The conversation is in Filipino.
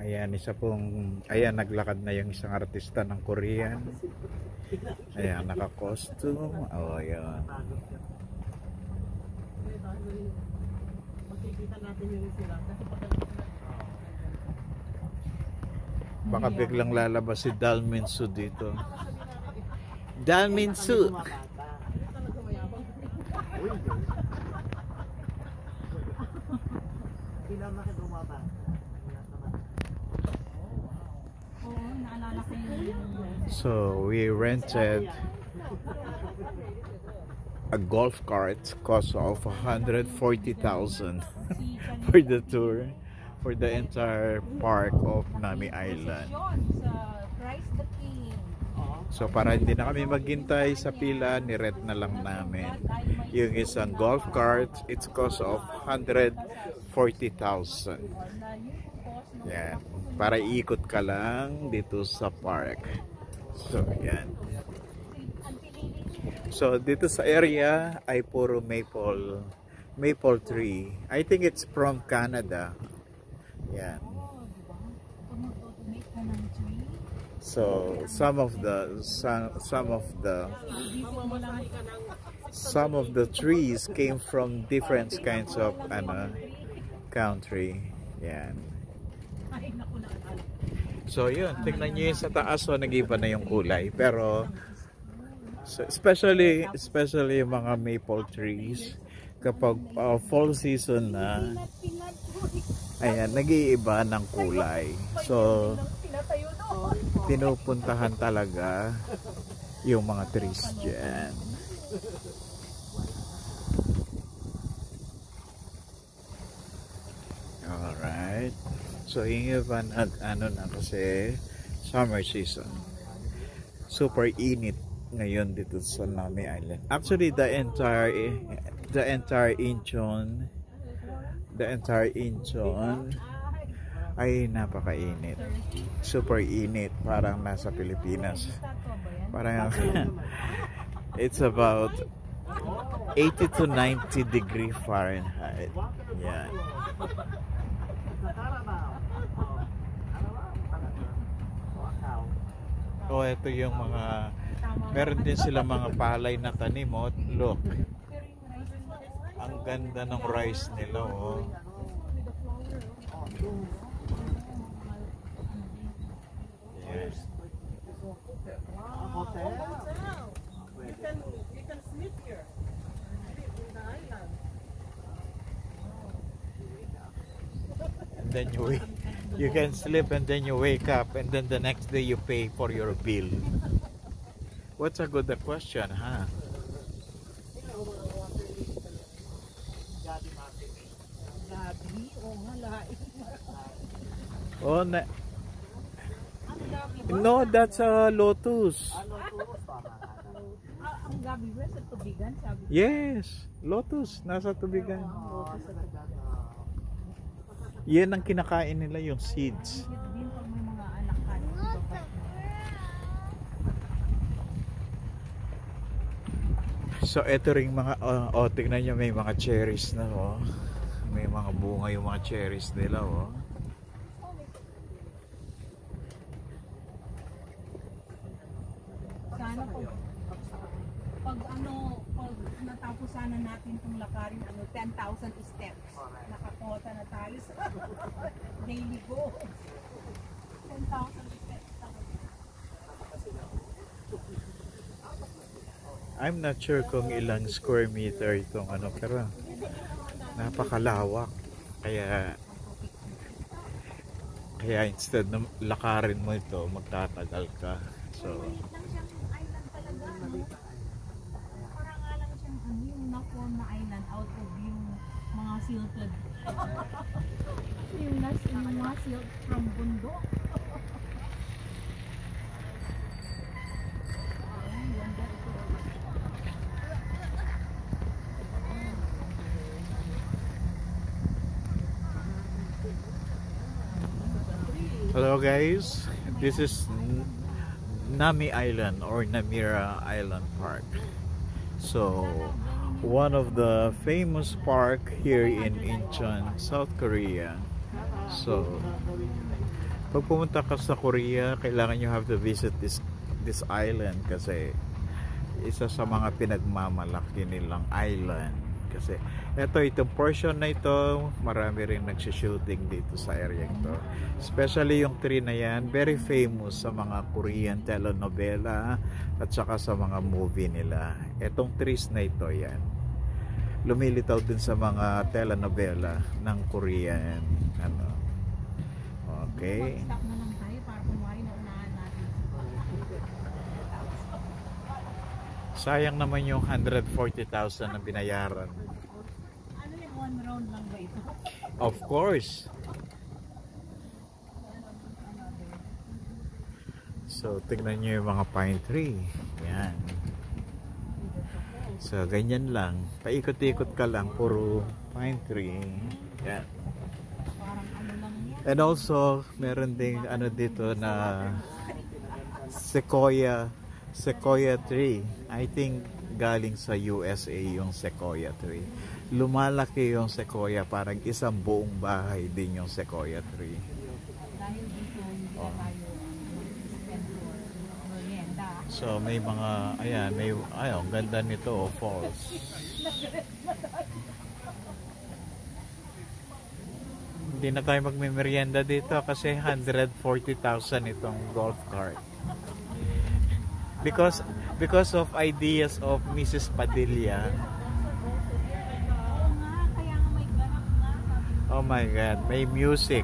Ayan, isa pong, ayan, naglakad na yung isang artista ng Korean. Ayan, naka-costume. Oh, ayan. Baka biglang lalabas si Dalminsu dito. Dalminsu! So we rented a golf cart, cost of 140,000 for the tour, for the entire park of Nami Island. So para hindi na kami maghintay sa pila, ni-rent na lang namin yung isang golf cart. It's cost of 140,000. Yan, para ikot ka lang dito sa park. So yan. So dito sa area ay puro maple tree. I think it's from Canada. Yan. So some of the trees came from different kinds of country. Yan. So yun, tingnan niyo sa taas, so nag-iba na yung kulay. Pero so, especially yung mga maple trees, kapag fall season na, ayan, nag-iiba ng kulay. So pinupuntahan talaga yung mga trees dyan. Alright. So yung iba ano na kasi summer season. Super init ngayon dito sa Nami Island. Actually the entire Incheon ay napakainit. Super init, parang nasa Pilipinas. Parang it's about 80 to 90 degree Fahrenheit. Yan. Oh, ito yung mga, meron din sila mga palay na tanim. Oh, look, ang ganda ng rice nila. Oh. Yes. You can sleep here in the island. And then you can sleep and then you wake up and then the next day you pay for your bill. What's a good question, huh? Oh, no, that's a lotus. Yes, lotus, nasa tubigan. Yan ang kinakain nila, yung seeds. So ito ring mga tingnan nyo, may mga cherries na, oh. May mga bunga yung mga cherries nila, oh. Sana pag natapos sana natin itong lakarin, 10,000 steps. Nakakota na tayo sa daily goals. 10,000 steps. I'm not sure kung ilang square meter itong pero napakalawak. Kaya instead na lakarin mo ito, magtatagal ka. So Parang nga lang siyang yung na-form na island out of yung mga silted. yung mga silt from bundok. hello guys, this is Nami Island or Namira Island Park. So one of the famous park here in Incheon, South Korea. So Pag pumunta ka sa Korea, kailangan you have to visit this island kasi isa sa mga pinagmamalaki nilang island. Kasi itong portion na ito, marami rin nagsishooting dito sa area ito. Especially yung tree na yan, very famous sa mga Korean telenovela at saka sa mga movie nila. Itong trees na ito yan, lumilitaw din sa mga telenovela ng Korean. Okay. Stop na lang tayo para kumari na unahan natin. Sayang naman yung 140,000 na binayaran. Ano yung one round lang ba ito? Of course. So, tignan nyo yung mga pine tree. Yan. So, ganyan lang. Paikot-ikot ka lang. Puro pine tree. Yan. Parang ano lang yan. And also, meron ding ano dito na sequoia tree. I think galing sa USA yung sequoia tree. Lumalaki yung sequoia, parang isang buong bahay din yung sequoia tree. Dahil dito hindi na tayo spend for merienda. So may mga ang ganda nito, falls. Hindi na tayo magme-merienda dito kasi 140,000 itong golf cart. Because of ideas of Mrs. Padilla. Oo nga, kaya nga may ganap nga. Oh my God, may music.